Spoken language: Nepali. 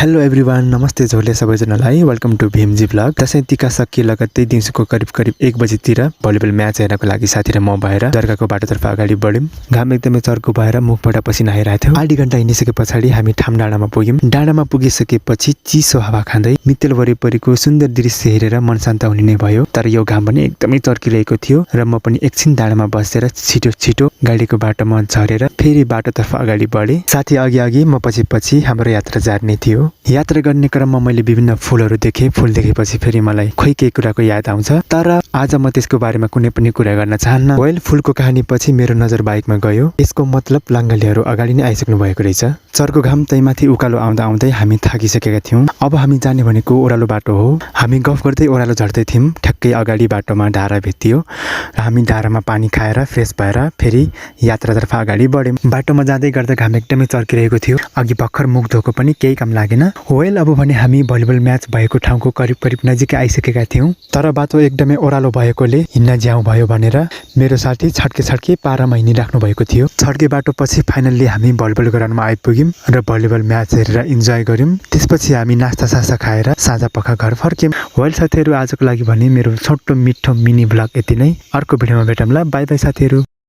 हेलो एभ्रिवान, नमस्ते झोले सबैजनालाई। Welcome to Bhimji vlog. Dashain टिका सकिए लगत्तै दिउँसोको करिब 1 बजीतिर भलिबल म्याच हेर्नको लागि साथी र म भएर दरगाहको बाटोतर्फ अगाडि बढ्यौँ। घाम एकदमै चर्को भएर मुखबाट पसिना आइरहेको थियो। आधी घण्टा हिँडिसके पछाडि हामी ठाम डाँडामा पुग्यौँ। डाँडामा पुगिसकेपछि चिसो हावा खाँदै मित्तेल वरिपरिको सुन्दर दृश्य हेरेर मन शान्त हुने नै भयो। तर यो घाम पनि एकदमै चर्किरहेको थियो र म पनि एकछिन डाँडामा बसेर छिटो गाडीको बाटोमा झरेर फेरि बाटोतर्फ अगाडि बढेँ। साथी अघि म पछि हाम्रो यात्रा जारी थियो। यात्रा गर्ने क्रममा मैले विभिन्न फुलहरू देखेँ। फुल देखेपछि फेरि मलाई खोइ केही कुराको याद आउँछ, तर आज म त्यसको बारेमा कुनै पनि कुरा गर्न चाहन्न। वेल, फुलको कहानी पछि मेरो नजर बाइकमा गयो। यसको मतलब लाङ्गालेहरू अगाडि नै आइसक्नु भएको रहेछ। चर्को घाम तैमाथि उकालो आउँदै हामी थाकिसकेका थियौँ। अब हामी जाने भनेको ओह्रालो बाटो हो। हामी गफ गर्दै ओह्रालो झर्दै थियौँ। ठ्याक्कै अगाडि बाटोमा धारा भेटियो र हामी धारामा पानी खाएर फ्रेस भएर फेरि यात्रातर्फ अगाडि बढ्यौँ। बाटोमा जाँदै गर्दा घाम एकदमै चर्किरहेको थियो। अघि भर्खर मुख धोको पनि केही काम लागेन। वेल, अब भने हामी भलिबल म्याच भएको ठाउँको करिब नजिकै आइसकेका थियौँ। तर बाटो एकदमै ओह्रालो भएकोले हिँड्न ज्याउ भयो भनेर मेरो साथी छड्के पारामा हिँडिराख्नु भएको थियो। छड्के बाटो पछि फाइनल्ली हामी भलिबल ग्राउन्डमा आइपुग्यौँ र भलिबल म्याच हेरेर इन्जोय गर्यौँ। त्यसपछि हामी नास्ता खाएर साँझपख घर फर्क्यौँ। वेल साथीहरू, आजको लागि भने मेरो छोटो मिठो मिनी भ्लग यति नै। अर्को भिडियोमा भेटौँला। बाई बाई साथीहरू।